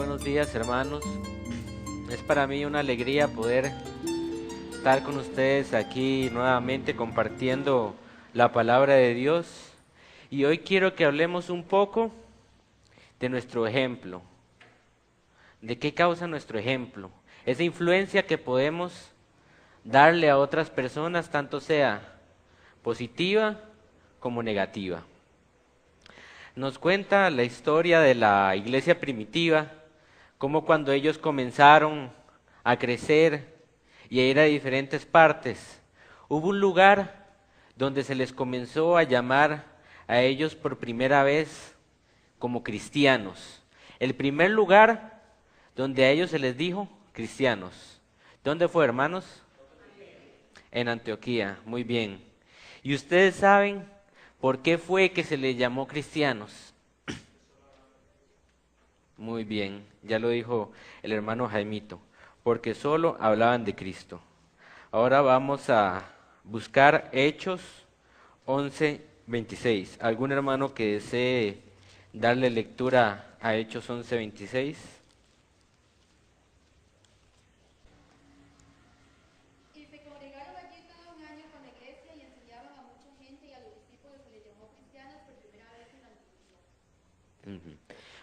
Buenos días, hermanos. Es para mí una alegría poder estar con ustedes aquí nuevamente compartiendo la palabra de Dios. Y hoy quiero que hablemos un poco de nuestro ejemplo. ¿De qué causa nuestro ejemplo? Esa influencia que podemos darle a otras personas, tanto sea positiva como negativa. Nos cuenta la historia de la iglesia primitiva, cómo cuando ellos comenzaron a crecer y a ir a diferentes partes, hubo un lugar donde se les comenzó a llamar a ellos por primera vez como cristianos. El primer lugar donde a ellos se les dijo cristianos. ¿Dónde fue, hermanos? En Antioquía, muy bien. ¿Y ustedes saben por qué fue que se les llamó cristianos? Muy bien, ya lo dijo el hermano Jaimito, porque solo hablaban de Cristo. Ahora vamos a buscar Hechos 11:26. ¿Algún hermano que desee darle lectura a Hechos 11:26? Y se congregaron allí todo un año con la iglesia y enseñaban a mucha gente y a los discípulos se les llamó cristianos por primera vez en Antioquía. Ujú.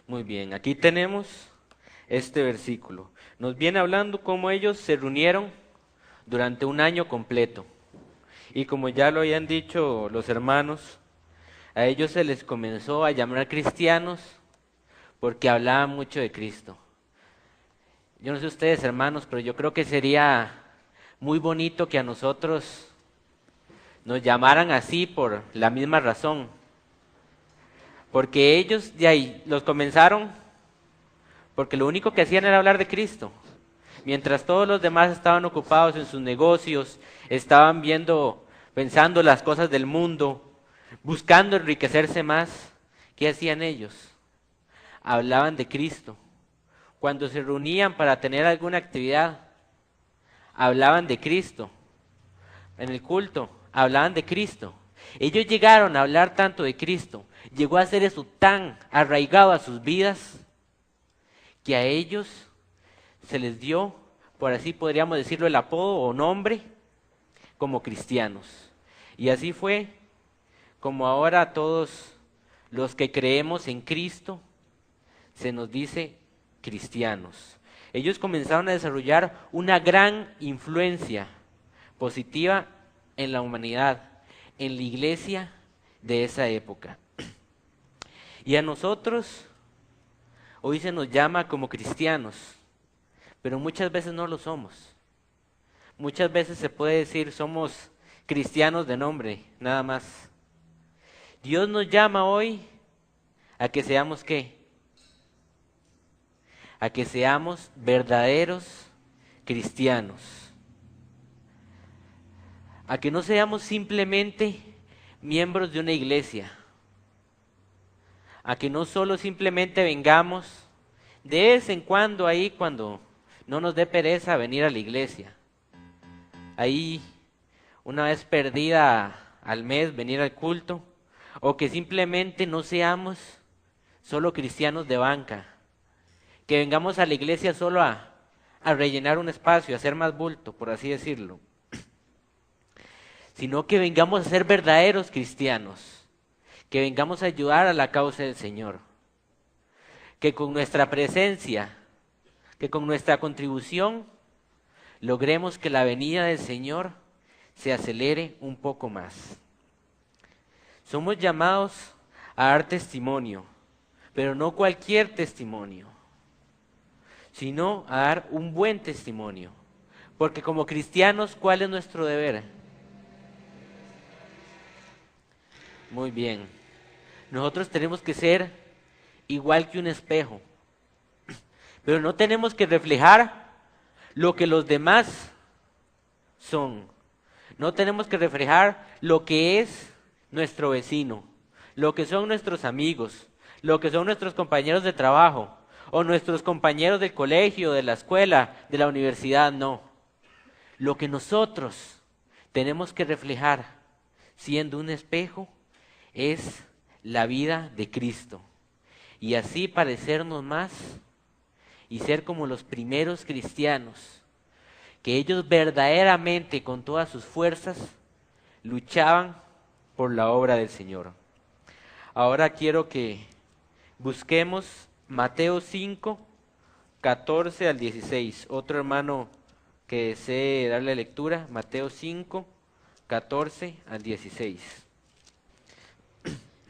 Muy bien, aquí tenemos este versículo. Nos viene hablando cómo ellos se reunieron durante un año completo. Y como ya lo habían dicho los hermanos, a ellos se les comenzó a llamar cristianos porque hablaban mucho de Cristo. Yo no sé ustedes, hermanos, pero yo creo que sería muy bonito que a nosotros nos llamaran así por la misma razón. Porque ellos de ahí los comenzaron porque lo único que hacían era hablar de Cristo. Mientras todos los demás estaban ocupados en sus negocios, estaban viendo, pensando las cosas del mundo, buscando enriquecerse más, ¿qué hacían ellos? Hablaban de Cristo. Cuando se reunían para tener alguna actividad, hablaban de Cristo. En el culto, hablaban de Cristo. Ellos llegaron a hablar tanto de Cristo, llegó a ser eso tan arraigado a sus vidas, que a ellos se les dio, por así podríamos decirlo, el apodo o nombre como cristianos. Y así fue como ahora a todos los que creemos en Cristo se nos dice cristianos. Ellos comenzaron a desarrollar una gran influencia positiva en la humanidad, en la iglesia de esa época. Y a nosotros hoy se nos llama como cristianos, pero muchas veces no lo somos. Muchas veces se puede decir somos cristianos de nombre, nada más. Dios nos llama hoy a que seamos ¿qué? A que seamos verdaderos cristianos. A que no seamos simplemente miembros de una iglesia. A que no solo simplemente vengamos de vez en cuando ahí cuando no nos dé pereza venir a la iglesia. Ahí una vez perdida al mes venir al culto. O que simplemente no seamos solo cristianos de banca. Que vengamos a la iglesia solo a rellenar un espacio, a hacer más bulto, por así decirlo. Sino que vengamos a ser verdaderos cristianos. Que vengamos a ayudar a la causa del Señor. Que con nuestra presencia, que con nuestra contribución, logremos que la venida del Señor se acelere un poco más. Somos llamados a dar testimonio, pero no cualquier testimonio, sino a dar un buen testimonio. Porque como cristianos, ¿cuál es nuestro deber? Muy bien. Nosotros tenemos que ser igual que un espejo, pero no tenemos que reflejar lo que los demás son. No tenemos que reflejar lo que es nuestro vecino, lo que son nuestros amigos, lo que son nuestros compañeros de trabajo o nuestros compañeros del colegio, de la escuela, de la universidad, no. Lo que nosotros tenemos que reflejar siendo un espejo es la vida de Cristo y así parecernos más y ser como los primeros cristianos, que ellos verdaderamente con todas sus fuerzas luchaban por la obra del Señor. Ahora quiero que busquemos Mateo 5, 14 al 16. Otro hermano que desee darle lectura, Mateo 5, 14 al 16.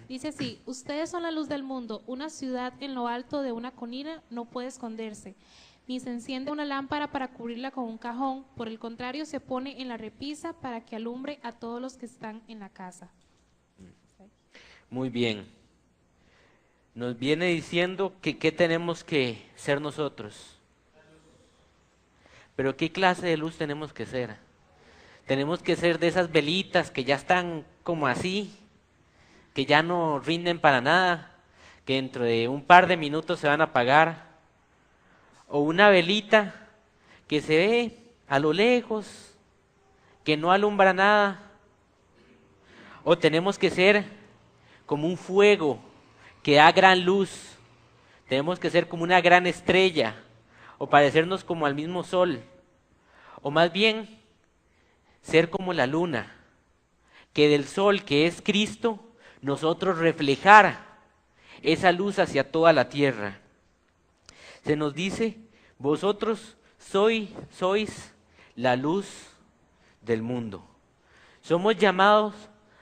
Dice así: ustedes son la luz del mundo. Una ciudad en lo alto de una colina no puede esconderse, ni se enciende una lámpara para cubrirla con un cajón. Por el contrario, se pone en la repisa para que alumbre a todos los que están en la casa. Muy bien. Nos viene diciendo que qué tenemos que ser nosotros. Pero ¿qué clase de luz tenemos que ser? Tenemos que ser de esas velitas que ya están como así, que ya no rinden para nada, que dentro de un par de minutos se van a apagar. O una velita que se ve a lo lejos, que no alumbra nada. O tenemos que ser como un fuego que da gran luz. Tenemos que ser como una gran estrella, o parecernos como al mismo sol. O más bien, ser como la luna, que del sol, que es Cristo, nosotros reflejar esa luz hacia toda la tierra. Se nos dice, vosotros sois la luz del mundo. Somos llamados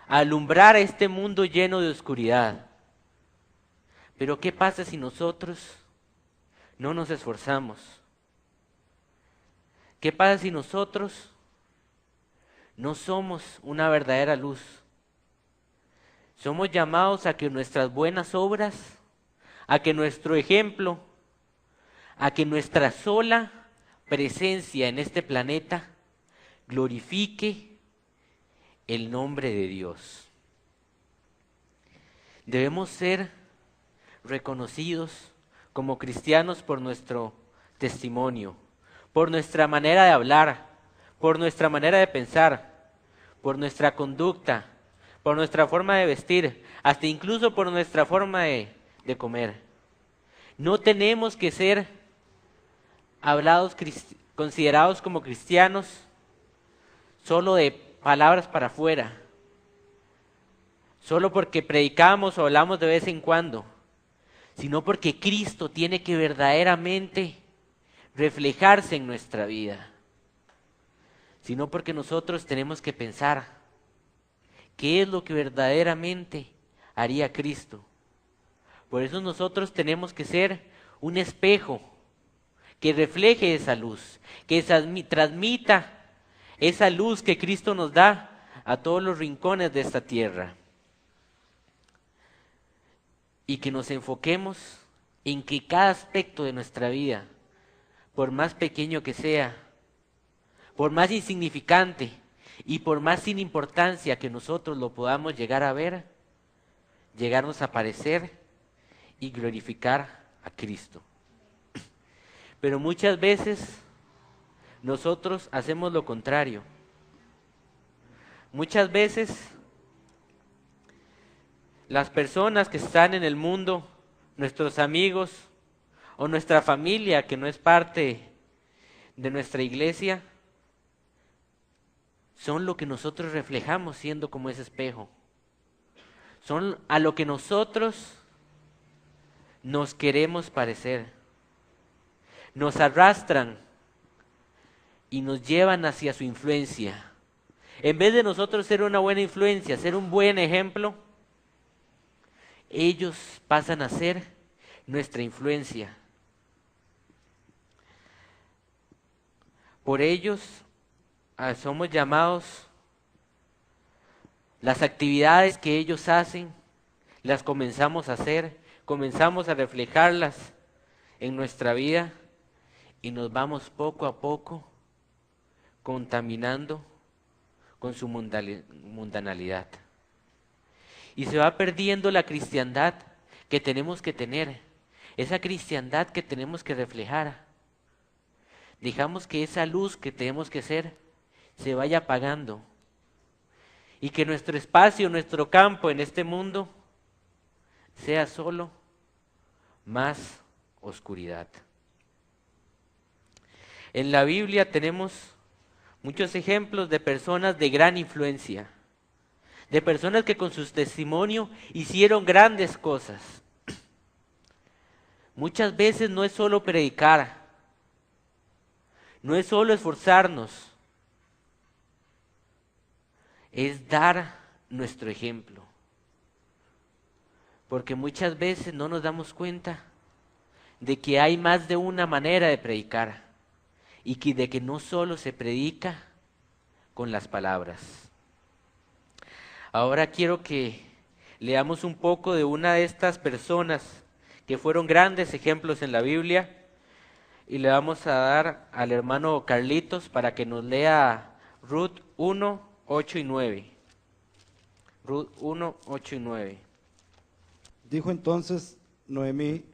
a alumbrar a este mundo lleno de oscuridad. Pero ¿qué pasa si nosotros no nos esforzamos? ¿Qué pasa si nosotros no somos una verdadera luz? Somos llamados a que nuestras buenas obras, a que nuestro ejemplo, a que nuestra sola presencia en este planeta glorifique el nombre de Dios. Debemos ser reconocidos como cristianos por nuestro testimonio, por nuestra manera de hablar, por nuestra manera de pensar, por nuestra conducta, por nuestra forma de vestir, hasta incluso por nuestra forma de comer. No tenemos que ser considerados como cristianos solo de palabras para afuera, solo porque predicamos o hablamos de vez en cuando, sino porque Cristo tiene que verdaderamente reflejarse en nuestra vida, sino porque nosotros tenemos que pensar qué es lo que verdaderamente haría Cristo. Por eso nosotros tenemos que ser un espejo que refleje esa luz, que transmita esa luz que Cristo nos da a todos los rincones de esta tierra. Y que nos enfoquemos en que cada aspecto de nuestra vida, por más pequeño que sea, por más insignificante y por más sin importancia que nosotros lo podamos llegar a ver, llegarnos a parecer y glorificar a Cristo. Pero muchas veces nosotros hacemos lo contrario. Muchas veces las personas que están en el mundo, nuestros amigos o nuestra familia que no es parte de nuestra iglesia, son lo que nosotros reflejamos siendo como ese espejo. Son a lo que nosotros nos queremos parecer. Nos arrastran y nos llevan hacia su influencia. En vez de nosotros ser una buena influencia, ser un buen ejemplo, ellos pasan a ser nuestra influencia. Por ellos somos llamados, las actividades que ellos hacen, las comenzamos a hacer, comenzamos a reflejarlas en nuestra vida y nos vamos poco a poco contaminando con su mundanalidad. Y se va perdiendo la cristiandad que tenemos que tener, esa cristiandad que tenemos que reflejar. Dejamos que esa luz que tenemos que ser se vaya apagando y que nuestro espacio, nuestro campo en este mundo sea solo más oscuridad. En la Biblia tenemos muchos ejemplos de personas de gran influencia, de personas que con su testimonio hicieron grandes cosas. Muchas veces no es solo predicar, no es solo esforzarnos, es dar nuestro ejemplo. Porque muchas veces no nos damos cuenta de que hay más de una manera de predicar y de que no solo se predica con las palabras. Ahora quiero que leamos un poco de una de estas personas que fueron grandes ejemplos en la Biblia, y le vamos a dar al hermano Carlitos para que nos lea Ruth 1, 8 y 9. Ruth 1, 8 y 9. Dijo entonces Noemí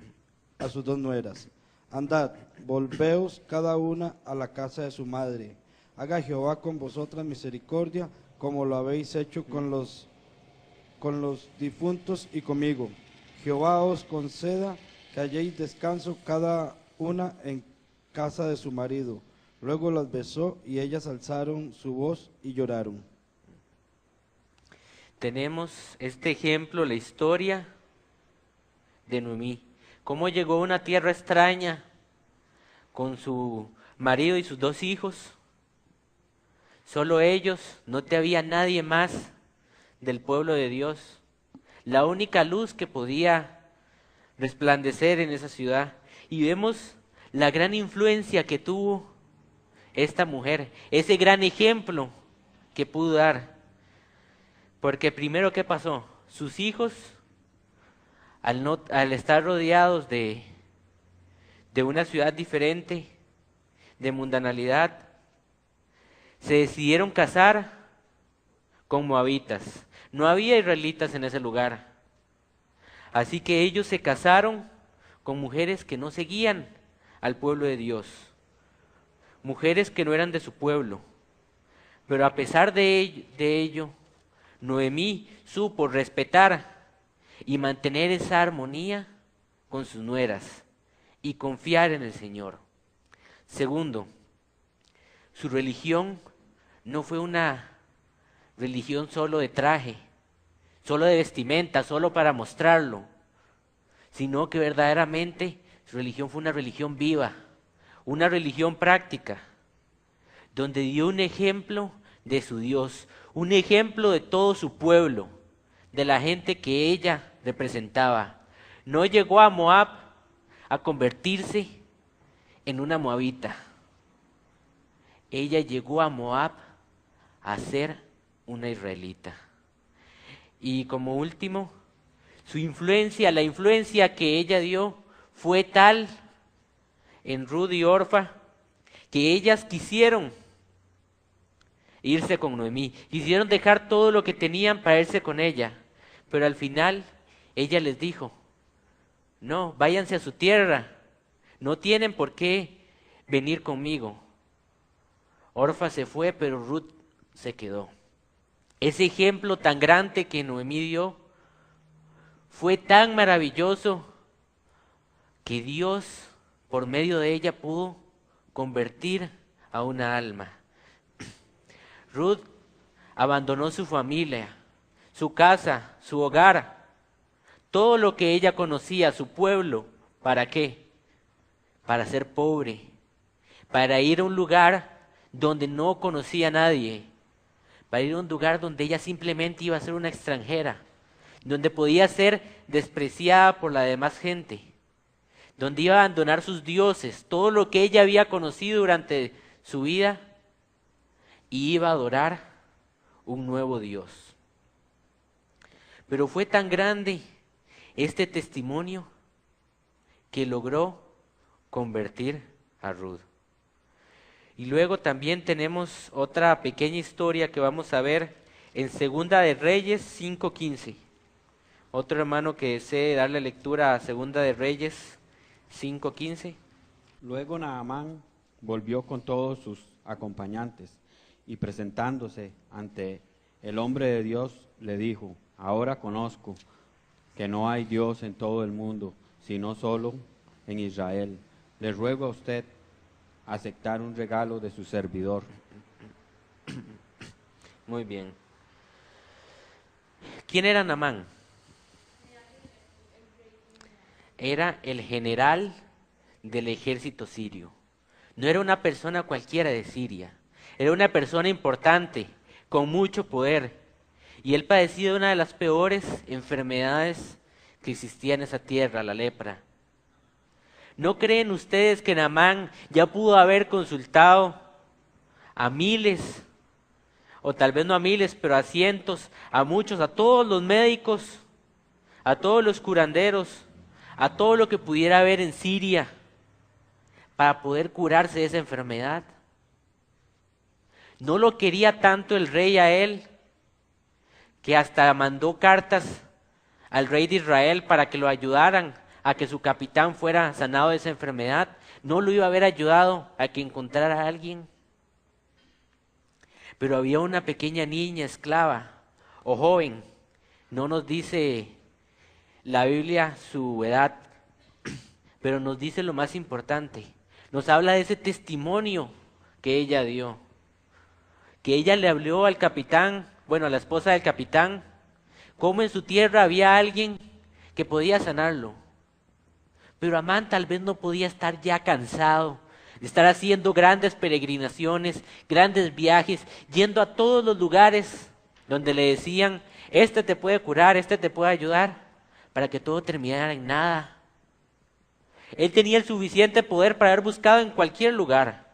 a sus dos nueras: andad, volveos cada una a la casa de su madre. Haga Jehová con vosotras misericordia, como lo habéis hecho con los difuntos y conmigo. Jehová os conceda que halléis descanso cada una en casa de su marido. Luego las besó y ellas alzaron su voz y lloraron. Tenemos este ejemplo, la historia de Noemí. Cómo llegó a una tierra extraña con su marido y sus dos hijos. Solo ellos, no te había nadie más del pueblo de Dios. La única luz que podía resplandecer en esa ciudad. Y vemos la gran influencia que tuvo esta mujer, ese gran ejemplo que pudo dar. Porque primero, ¿qué pasó? Sus hijos, al estar rodeados de una ciudad diferente, de mundanalidad, se decidieron casar con moabitas. No había israelitas en ese lugar. Así que ellos se casaron con mujeres que no seguían al pueblo de Dios. Mujeres que no eran de su pueblo. Pero a pesar de ello, Noemí supo respetar y mantener esa armonía con sus nueras y confiar en el Señor. Segundo, su religión no fue una religión solo de traje, solo de vestimenta, solo para mostrarlo, sino que verdaderamente su religión fue una religión viva, una religión práctica, donde dio un ejemplo de su Dios, un ejemplo de todo su pueblo, de la gente que ella representaba. No llegó a Moab a convertirse en una moabita. Ella llegó a Moab a ser una israelita. Y como último, su influencia, la influencia que ella dio fue tal en Ruth y Orfa que ellas quisieron irse con Noemí, quisieron dejar todo lo que tenían para irse con ella, pero al final ella les dijo: no, váyanse a su tierra, no tienen por qué venir conmigo. Orfa se fue, pero Ruth se quedó. Ese ejemplo tan grande que Noemí dio fue tan maravilloso que Dios, por medio de ella, pudo convertir a una alma. Ruth abandonó su familia, su casa, su hogar, todo lo que ella conocía, su pueblo. ¿Para qué? Para ser pobre, para ir a un lugar donde no conocía a nadie, para ir a un lugar donde ella simplemente iba a ser una extranjera, donde podía ser despreciada por la demás gente, donde iba a abandonar sus dioses, todo lo que ella había conocido durante su vida, y iba a adorar un nuevo Dios. Pero fue tan grande este testimonio que logró convertir a Ruth. Y luego también tenemos otra pequeña historia que vamos a ver en Segunda de Reyes 5:15. Otro hermano que desee darle lectura a Segunda de Reyes 5:15. Luego Naamán volvió con todos sus acompañantes y presentándose ante el hombre de Dios le dijo: ahora conozco que no hay Dios en todo el mundo, sino solo en Israel. Le ruego a usted aceptar un regalo de su servidor. Muy bien. ¿Quién era Naamán? Era el general del ejército sirio. No era una persona cualquiera de Siria. Era una persona importante, con mucho poder. Y él padecía de una de las peores enfermedades que existía en esa tierra, la lepra. ¿No creen ustedes que Naamán ya pudo haber consultado a miles, o tal vez no a miles, pero a cientos, a muchos, a todos los médicos, a todos los curanderos, a todo lo que pudiera haber en Siria para poder curarse de esa enfermedad? No lo quería tanto el rey a él, que hasta mandó cartas al rey de Israel para que lo ayudaran a que su capitán fuera sanado de esa enfermedad. No lo iba a haber ayudado a que encontrara a alguien. Pero había una pequeña niña esclava o joven, no nos dice la Biblia su edad, pero nos dice lo más importante. Nos habla de ese testimonio que ella dio, que ella le habló al capitán, bueno, a la esposa del capitán, cómo en su tierra había alguien que podía sanarlo. Pero Amán tal vez no podía estar ya cansado de estar haciendo grandes peregrinaciones, grandes viajes, yendo a todos los lugares donde le decían, este te puede curar, este te puede ayudar, para que todo terminara en nada. Él tenía el suficiente poder para haber buscado en cualquier lugar.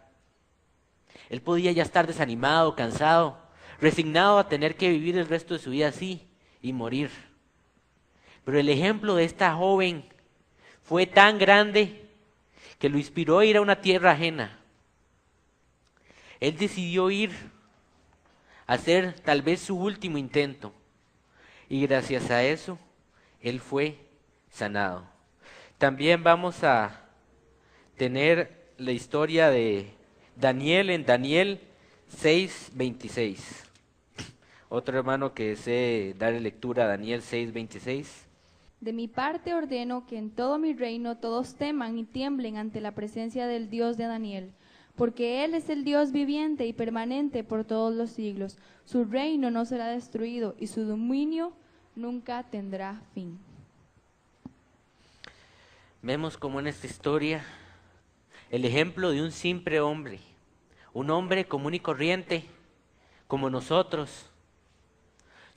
Él podía ya estar desanimado, cansado, resignado a tener que vivir el resto de su vida así y morir. Pero el ejemplo de esta joven fue tan grande que lo inspiró a ir a una tierra ajena. Él decidió ir a hacer tal vez su último intento. Y gracias a eso, él fue sanado. También vamos a tener la historia de Daniel en Daniel 6:26. Otro hermano que desee darle lectura a Daniel 6:26. De mi parte ordeno que en todo mi reino todos teman y tiemblen ante la presencia del Dios de Daniel, porque Él es el Dios viviente y permanente por todos los siglos. Su reino no será destruido y su dominio nunca tendrá fin. Vemos como en esta historia el ejemplo de un simple hombre, un hombre común y corriente como nosotros,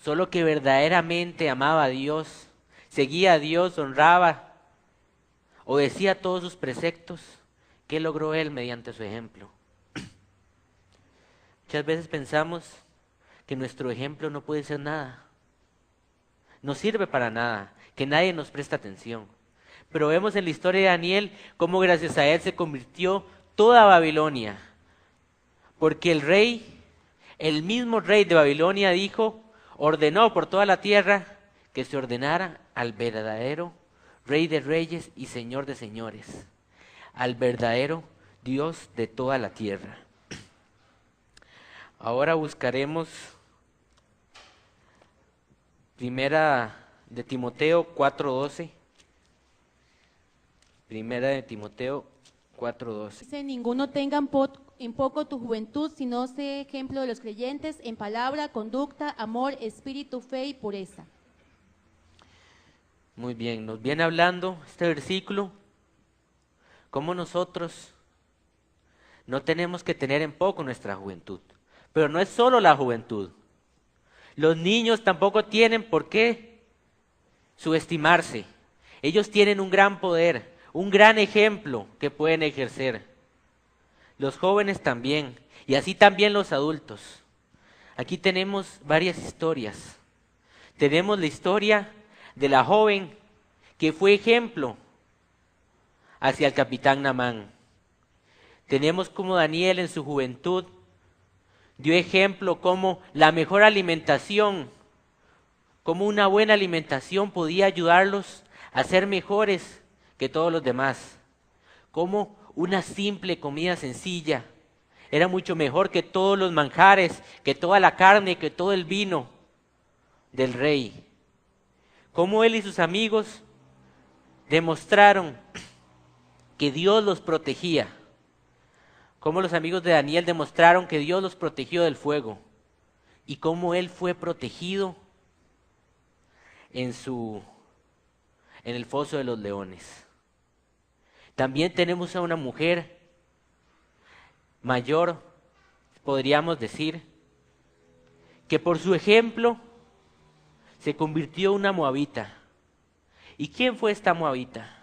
solo que verdaderamente amaba a Dios, seguía a Dios, honraba, obedecía todos sus preceptos. ¿Qué logró él mediante su ejemplo? Muchas veces pensamos que nuestro ejemplo no puede ser nada, no sirve para nada, que nadie nos presta atención. Pero vemos en la historia de Daniel cómo gracias a él se convirtió toda Babilonia, porque el rey, el mismo rey de Babilonia ordenó por toda la tierra que se ordenara al verdadero Rey de Reyes y Señor de Señores, al verdadero Dios de toda la tierra. Ahora buscaremos Primera de Timoteo 4:12. Primera de Timoteo 4:12. Dice, ninguno tenga en poco tu juventud, sino sé ejemplo de los creyentes en palabra, conducta, amor, espíritu, fe y pureza. Muy bien, nos viene hablando este versículo, cómo nosotros no tenemos que tener en poco nuestra juventud. Pero no es solo la juventud. Los niños tampoco tienen por qué subestimarse. Ellos tienen un gran poder, un gran ejemplo que pueden ejercer. Los jóvenes también, y así también los adultos. Aquí tenemos varias historias. Tenemos la historia de la joven que fue ejemplo hacia el capitán Naamán. Tenemos como Daniel en su juventud dio ejemplo como la mejor alimentación, como una buena alimentación podía ayudarlos a ser mejores que todos los demás, como una simple comida sencilla era mucho mejor que todos los manjares, que toda la carne, que todo el vino del rey. Como él y sus amigos demostraron que Dios los protegía. cómo los amigos de Daniel demostraron que Dios los protegió del fuego y cómo él fue protegido en el foso de los leones. También tenemos a una mujer mayor, podríamos decir, que por su ejemplo se convirtió en una moabita. ¿Y quién fue esta moabita?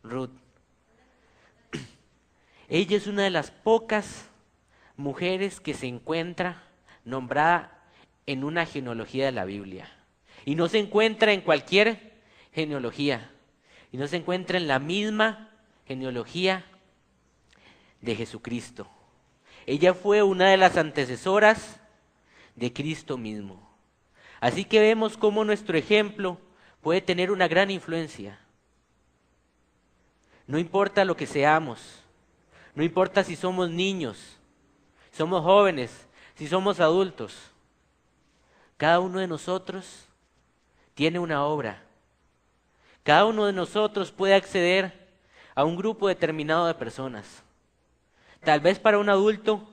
Ruth. Ella es una de las pocas mujeres que se encuentra nombrada en una genealogía de la Biblia. Y no se encuentra en cualquier genealogía. Y no se encuentra en la misma genealogía de Jesucristo. Ella fue una de las antecesoras de Cristo mismo. Así que vemos cómo nuestro ejemplo puede tener una gran influencia. No importa lo que seamos, no importa si somos niños, somos jóvenes, si somos adultos. Cada uno de nosotros tiene una obra. Cada uno de nosotros puede acceder a un grupo determinado de personas. Tal vez para un adulto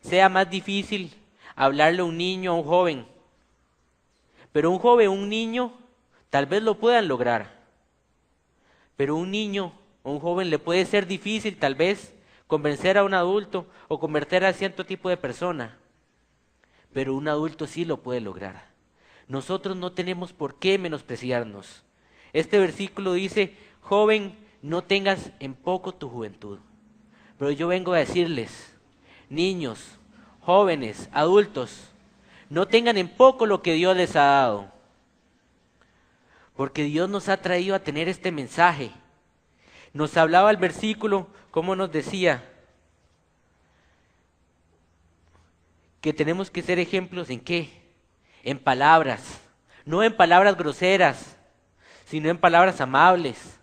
sea más difícil hablarle a un niño o a un joven, pero un joven o un niño tal vez lo puedan lograr. Pero un niño o un joven le puede ser difícil tal vez convencer a un adulto o convertir a cierto tipo de persona, pero un adulto sí lo puede lograr. Nosotros no tenemos por qué menospreciarnos. Este versículo dice: joven, no tengas en poco tu juventud. Pero yo vengo a decirles, niños, jóvenes, adultos, no tengan en poco lo que Dios les ha dado. Porque Dios nos ha traído a tener este mensaje. Nos hablaba el versículo, como nos decía, que tenemos que ser ejemplos ¿en qué? En palabras, no en palabras groseras, sino en palabras amables,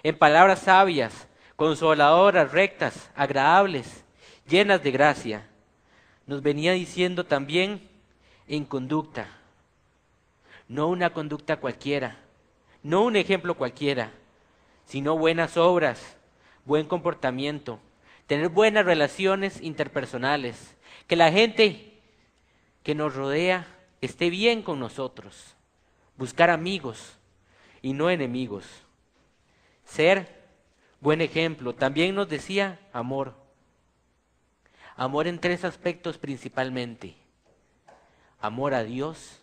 en palabras sabias, consoladoras, rectas, agradables, llenas de gracia. Nos venía diciendo también en conducta, no una conducta cualquiera, no un ejemplo cualquiera, sino buenas obras, buen comportamiento, tener buenas relaciones interpersonales, que la gente que nos rodea esté bien con nosotros, buscar amigos y no enemigos, ser buen ejemplo. También nos decía amor. Amor en 3 aspectos principalmente. Amor a Dios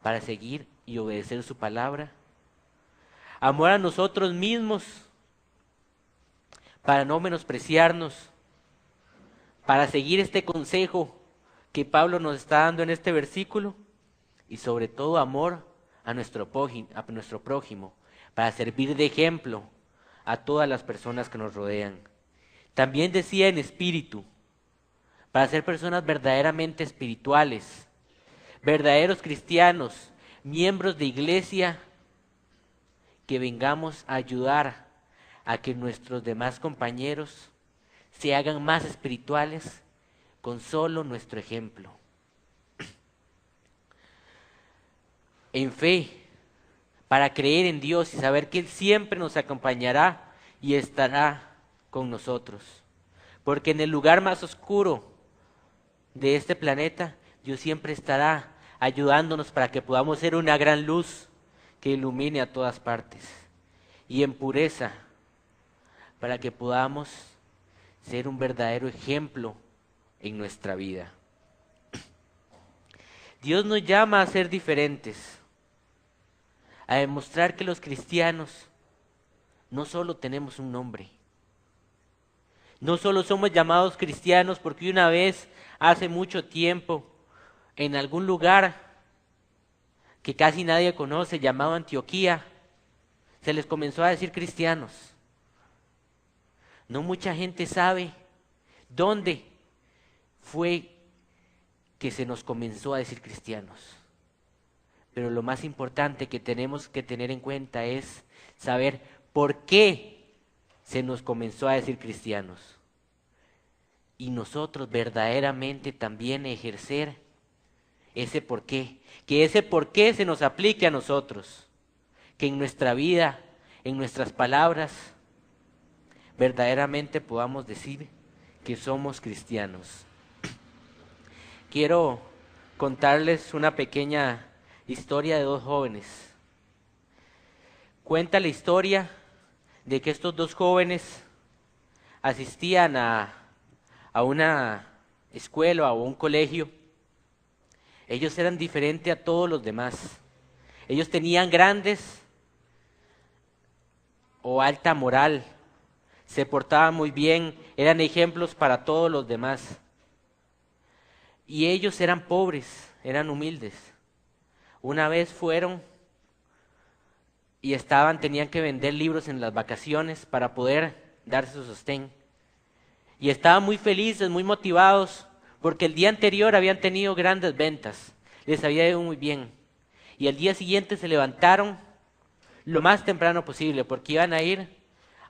para seguir y obedecer su palabra. Amor a nosotros mismos para no menospreciarnos, para seguir este consejo que Pablo nos está dando en este versículo. Y sobre todo amor a nuestro prójimo, para servir de ejemplo a todas las personas que nos rodean. También decía en espíritu, para ser personas verdaderamente espirituales, verdaderos cristianos, miembros de iglesia, que vengamos a ayudar a que nuestros demás compañeros se hagan más espirituales con solo nuestro ejemplo. En fe, para creer en Dios y saber que Él siempre nos acompañará y estará con nosotros. Porque en el lugar más oscuro de este planeta, Dios siempre estará ayudándonos para que podamos ser una gran luz que ilumine a todas partes. Y en pureza, para que podamos ser un verdadero ejemplo en nuestra vida. Dios nos llama a ser diferentes, a demostrar que los cristianos no solo tenemos un nombre, no solo somos llamados cristianos porque una vez, hace mucho tiempo, en algún lugar que casi nadie conoce, llamado Antioquía, se les comenzó a decir cristianos. No mucha gente sabe dónde fue que se nos comenzó a decir cristianos. Pero lo más importante que tenemos que tener en cuenta es saber por qué se nos comenzó a decir cristianos. Y nosotros verdaderamente también ejercer ese por qué. Que ese por qué se nos aplique a nosotros. Que en nuestra vida, en nuestras palabras, verdaderamente podamos decir que somos cristianos. Quiero contarles una pequeña historia de dos jóvenes. Cuenta la historia de que estos dos jóvenes asistían a una escuela o a un colegio. Ellos eran diferentes a todos los demás. Ellos tenían grandes o alta moral, se portaban muy bien, eran ejemplos para todos los demás. Y ellos eran pobres, eran humildes. Una vez fueron y tenían que vender libros en las vacaciones para poder darse su sostén. Y estaban muy felices, muy motivados, porque el día anterior habían tenido grandes ventas, les había ido muy bien. Y el día siguiente se levantaron lo más temprano posible, porque iban a ir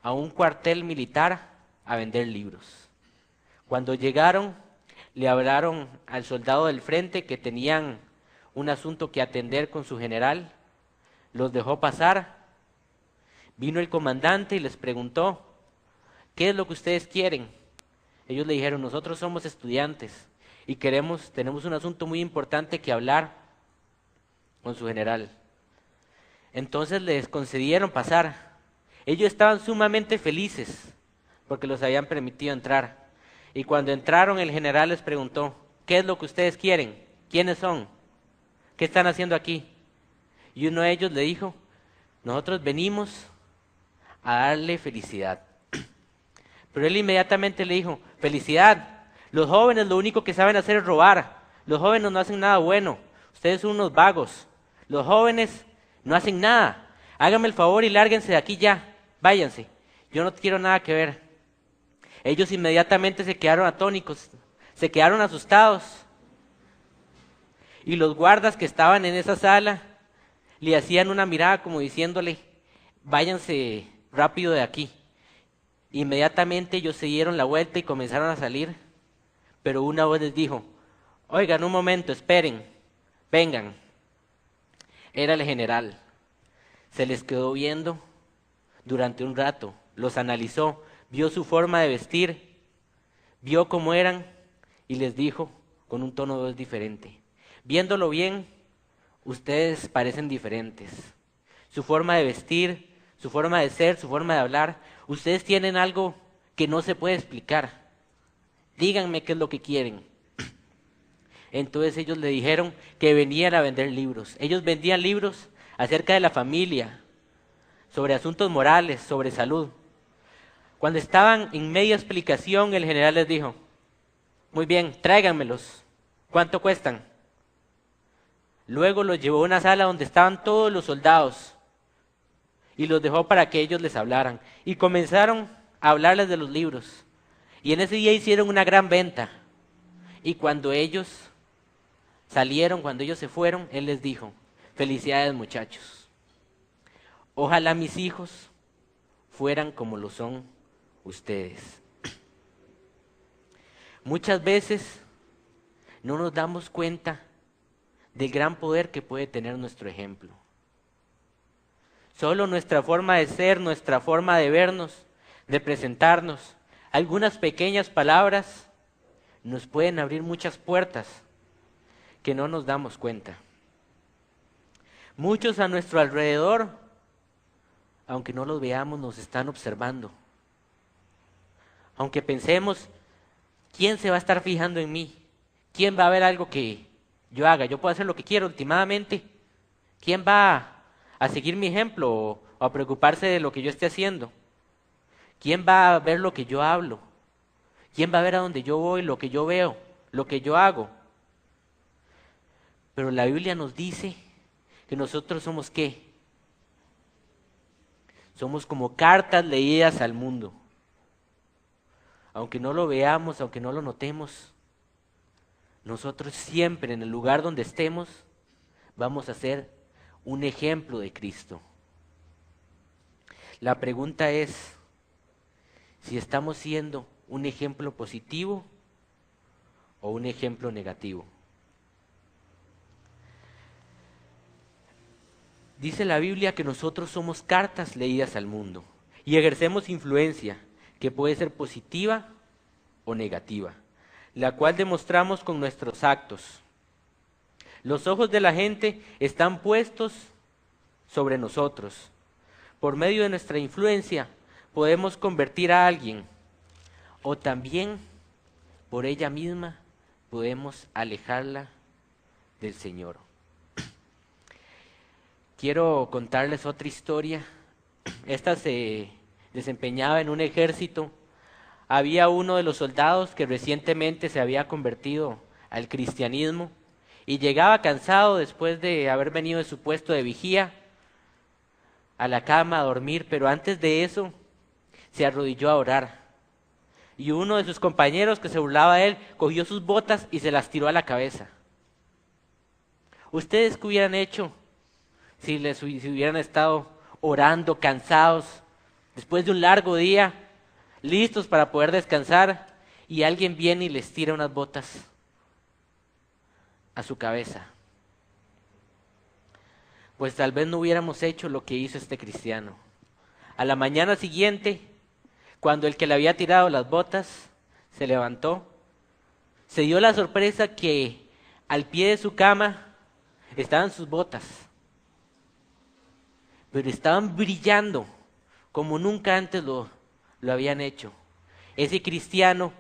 a un cuartel militar a vender libros. Cuando llegaron, le hablaron al soldado del frente que tenían un asunto que atender con su general, los dejó pasar, vino el comandante y les preguntó, ¿qué es lo que ustedes quieren? Ellos le dijeron, nosotros somos estudiantes y tenemos un asunto muy importante que hablar con su general. Entonces les concedieron pasar. Ellos estaban sumamente felices porque los habían permitido entrar. Y cuando entraron, el general les preguntó, ¿qué es lo que ustedes quieren? ¿Quiénes son? ¿Qué están haciendo aquí? Y uno de ellos le dijo, nosotros venimos a darle felicidad. Pero él inmediatamente le dijo, felicidad, los jóvenes lo único que saben hacer es robar, los jóvenes no hacen nada bueno, ustedes son unos vagos, los jóvenes no hacen nada, háganme el favor y lárguense de aquí ya, váyanse, yo no quiero nada que ver. Ellos inmediatamente se quedaron atónicos, se quedaron asustados. Y los guardas que estaban en esa sala le hacían una mirada como diciéndole, váyanse rápido de aquí. Inmediatamente ellos se dieron la vuelta y comenzaron a salir, pero una voz les dijo, oigan un momento, esperen, vengan. Era el general. Se les quedó viendo durante un rato, los analizó, vio su forma de vestir, vio cómo eran y les dijo con un tono de voz diferente, viéndolo bien, ustedes parecen diferentes. Su forma de vestir, su forma de ser, su forma de hablar, ustedes tienen algo que no se puede explicar. Díganme qué es lo que quieren. Entonces ellos le dijeron que venían a vender libros. Ellos vendían libros acerca de la familia, sobre asuntos morales, sobre salud. Cuando estaban en media explicación, el general les dijo, muy bien, tráiganmelos. ¿Cuánto cuestan? Luego los llevó a una sala donde estaban todos los soldados y los dejó para que ellos les hablaran. Y comenzaron a hablarles de los libros. Y en ese día hicieron una gran venta. Y cuando ellos salieron, cuando ellos se fueron, él les dijo, felicidades muchachos. Ojalá mis hijos fueran como lo son ustedes. Muchas veces no nos damos cuenta del gran poder que puede tener nuestro ejemplo. Solo nuestra forma de ser, nuestra forma de vernos, de presentarnos, algunas pequeñas palabras nos pueden abrir muchas puertas que no nos damos cuenta. Muchos a nuestro alrededor, aunque no los veamos, nos están observando. Aunque pensemos, ¿quién se va a estar fijando en mí? ¿Quién va a ver algo que yo haga? Yo puedo hacer lo que quiero últimamente. ¿Quién va a seguir mi ejemplo o a preocuparse de lo que yo esté haciendo? ¿Quién va a ver lo que yo hablo? ¿Quién va a ver a dónde yo voy, lo que yo veo, lo que yo hago? Pero la Biblia nos dice que nosotros somos ¿qué? Somos como cartas leídas al mundo. Aunque no lo veamos, aunque no lo notemos, nosotros siempre en el lugar donde estemos vamos a ser un ejemplo de Cristo. La pregunta es si estamos siendo un ejemplo positivo o un ejemplo negativo. Dice la Biblia que nosotros somos cartas leídas al mundo y ejercemos influencia. que puede ser positiva o negativa, la cual demostramos con nuestros actos. Los ojos de la gente están puestos sobre nosotros. Por medio de nuestra influencia podemos convertir a alguien, o también por ella misma podemos alejarla del Señor. Quiero contarles otra historia. Esta se desempeñaba en un ejército. Había uno de los soldados que recientemente se había convertido al cristianismo y llegaba cansado después de haber venido de su puesto de vigía a la cama a dormir, pero antes de eso se arrodilló a orar. Y uno de sus compañeros que se burlaba de él cogió sus botas y se las tiró a la cabeza. ¿Ustedes qué hubieran hecho si hubieran estado orando, cansados, después de un largo día, listos para poder descansar, y alguien viene y les tira unas botas a su cabeza? Pues tal vez no hubiéramos hecho lo que hizo este cristiano. A la mañana siguiente, cuando el que le había tirado las botas se levantó, se dio la sorpresa que al pie de su cama estaban sus botas, pero estaban brillando como nunca antes lo habían hecho. Ese cristiano,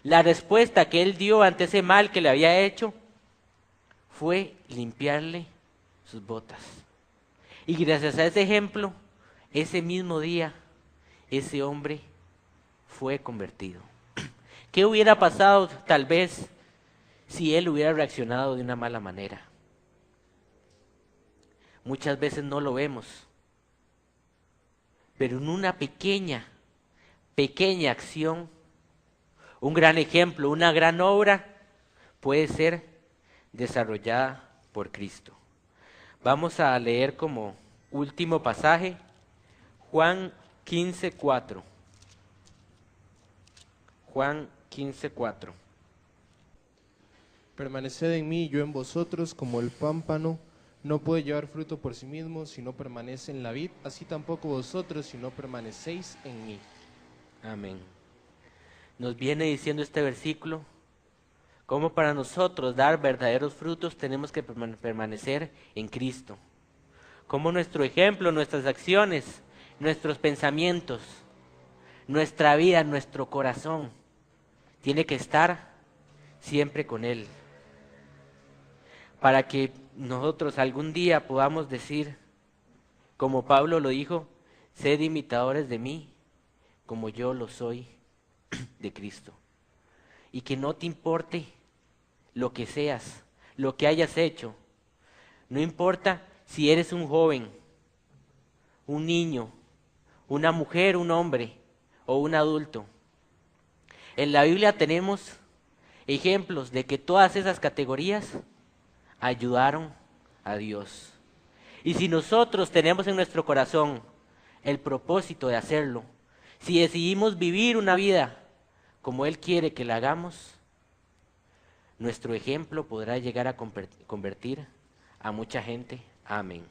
la respuesta que él dio ante ese mal que le había hecho fue limpiarle sus botas. Y gracias a ese ejemplo, ese mismo día, ese hombre fue convertido. ¿Qué hubiera pasado tal vez si él hubiera reaccionado de una mala manera? Muchas veces no lo vemos, pero en una pequeña acción, un gran ejemplo, una gran obra puede ser desarrollada por Cristo. Vamos a leer como último pasaje Juan 15:4. Juan 15:4. Permaneced en mí y yo en vosotros, como el pámpano no puede llevar fruto por sí mismo si no permanece en la vid, así tampoco vosotros si no permanecéis en mí. Amén. Nos viene diciendo este versículo cómo para nosotros dar verdaderos frutos tenemos que permanecer en Cristo. Cómo nuestro ejemplo, nuestras acciones, nuestros pensamientos, nuestra vida, nuestro corazón tiene que estar siempre con Él, para que nosotros algún día podamos decir, como Pablo lo dijo, sed imitadores de mí, como yo lo soy de Cristo. Y que no te importe lo que seas, lo que hayas hecho. No importa si eres un joven, un niño, una mujer, un hombre o un adulto. En la Biblia tenemos ejemplos de que todas esas categorías ayudaron a Dios. Y si nosotros tenemos en nuestro corazón el propósito de hacerlo, si decidimos vivir una vida como Él quiere que la hagamos, nuestro ejemplo podrá llegar a convertir a mucha gente. Amén.